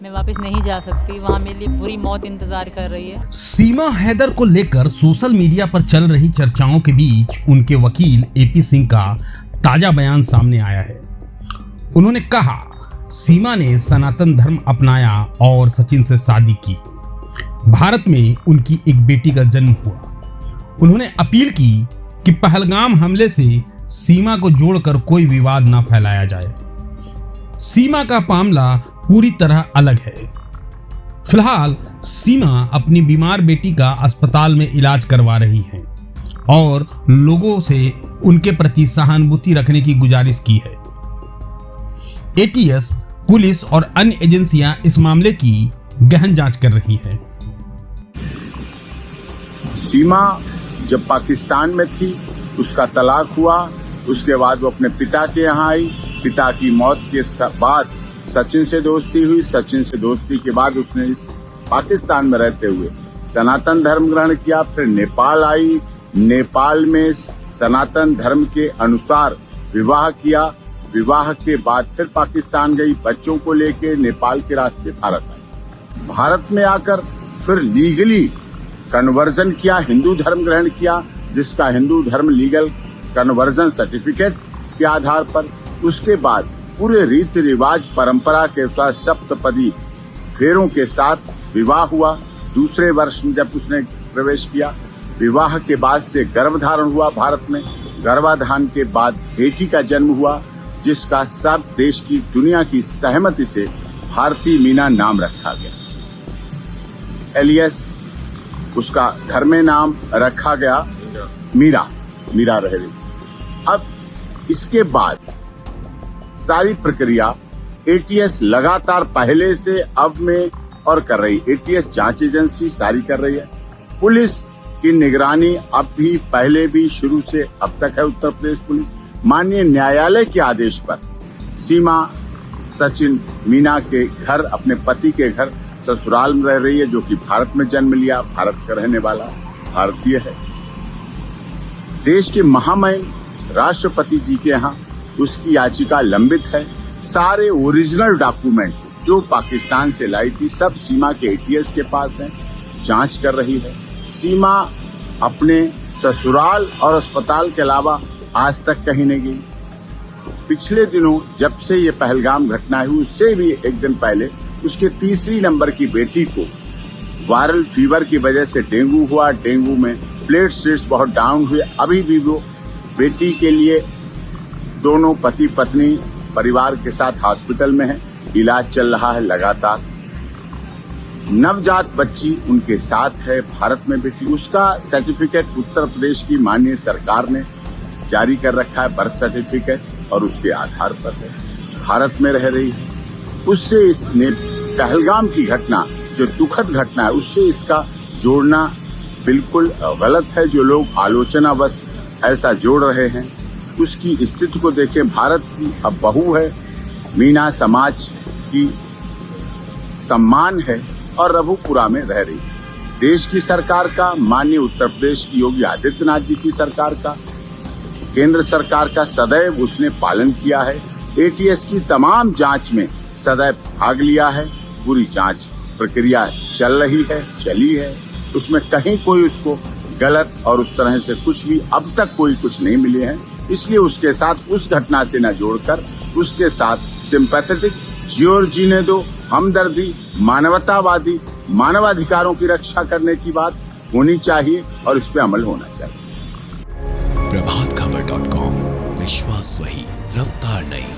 मैं वापस नहीं जा सकती, वहाँ मेरे लिए बुरी मौत इंतजार कर रही है। सीमा हैदर को लेकर सोशल मीडिया पर चल रही चर्चाओं के बीच उनके वकील एपी सिंह का ताजा बयान सामने आया है। उन्होंने कहा, सीमा ने सनातन धर्म अपनाया और सचिन से शादी की। भारत में उनकी एक बेटी का जन्म हुआ। उन्होंने अपील की कि पहलगाम हमले से सीमा को जोड़कर कोई विवाद न फैलाया जाए। सीमा का मामला पूरी तरह अलग है। फिलहाल सीमा अपनी बीमार बेटी का अस्पताल में इलाज करवा रही हैं और लोगों से उनके प्रति सहानुभूति रखने की गुजारिश की है। एटीएस, पुलिस और अन्य एजेंसियां इस मामले की गहन जांच कर रही हैं। सीमा जब पाकिस्तान में थी, उसका तलाक हुआ, उसके बाद वो अपने पिता के यहाँ आई। पिता की मौत के बाद सचिन से दोस्ती हुई। सचिन से दोस्ती के बाद उसने इस पाकिस्तान में रहते हुए सनातन धर्म ग्रहण किया। फिर नेपाल आई, नेपाल में सनातन धर्म के अनुसार विवाह किया। विवाह के बाद फिर पाकिस्तान गई, बच्चों को लेके नेपाल के रास्ते भारत आई। भारत में आकर फिर लीगली कन्वर्जन किया, हिंदू धर्म ग्रहण किया, जिसका हिंदू धर्म लीगल कन्वर्जन सर्टिफिकेट के आधार पर। उसके बाद पूरे रीति रिवाज परंपरा के अनुसार सप्तपदी फेरों के साथ विवाह हुआ। दूसरे वर्ष में जब उसने प्रवेश किया, विवाह के बाद से गर्भधारण हुआ भारत में। गर्भाधान के बाद बेटी का जन्म हुआ, जिसका सब देश की दुनिया की सहमति से भारती मीना नाम रखा गया। एलियस उसका घर में नाम रखा गया मीरा रह गई। अब इसके बाद सारी प्रक्रिया एटीएस लगातार पहले से अब में और कर रही। एटीएस जांच एजेंसी सारी कर रही है। पुलिस की निगरानी अब भी पहले भी शुरू से अब तक है। उत्तर प्रदेश पुलिस माननीय न्यायालय के आदेश पर सीमा सचिन मीना के घर, अपने पति के घर ससुराल में रह रही है, जो कि भारत में जन्म लिया, भारत का रहने वाला भारतीय है। देश के महामहिम राष्ट्रपति जी के यहाँ उसकी याचिका लंबित है। सारे ओरिजिनल डॉक्यूमेंट जो पाकिस्तान से लाई थी सब सीमा के एटीएस के पास हैं, जांच कर रही है। सीमा अपने ससुराल और अस्पताल के अलावा आज तक कहीं नहीं गई। पिछले दिनों जब से ये पहलगाम घटना हुई, उससे भी एक दिन पहले उसके तीसरी नंबर की बेटी को वायरल फीवर की वजह से डेंगू हुआ। डेंगू में प्लेटलेट्स बहुत डाउन हुए। अभी भी वो बेटी के लिए दोनों पति पत्नी परिवार के साथ हॉस्पिटल में है, इलाज चल रहा है लगातार। नवजात बच्ची उनके साथ है भारत में बेटी। उसका सर्टिफिकेट उत्तर प्रदेश की माननीय सरकार ने जारी कर रखा है, बर्थ सर्टिफिकेट, और उसके आधार पर है, भारत में रह रही है। उससे इसने पहलगाम की घटना, जो दुखद घटना है, उससे इसका जोड़ना बिल्कुल गलत है। जो लोग आलोचनावश ऐसा जोड़ रहे हैं, उसकी स्थिति को देखें। भारत की अब बहू है, मीना समाज की सम्मान है और रघुपुरा में रह रही है। देश की सरकार का, माननीय उत्तर प्रदेश की योगी आदित्यनाथ जी की सरकार का, केंद्र सरकार का सदैव उसने पालन किया है। एटीएस की तमाम जांच में सदैव भाग लिया है। पूरी जांच प्रक्रिया चल रही है, चली है। उसमें कहीं कोई उसको गलत और उस तरह से कुछ भी अब तक कोई कुछ नहीं मिले हैं। इसलिए उसके साथ उस घटना से न जोड़कर उसके साथ सिंपैथेटिक, जियो जीने दो, हमदर्दी, मानवतावादी, मानवाधिकारों की रक्षा करने की बात होनी चाहिए और इस पे अमल होना चाहिए। प्रभातखबर.com, विश्वास वही, रफ्तार नहीं।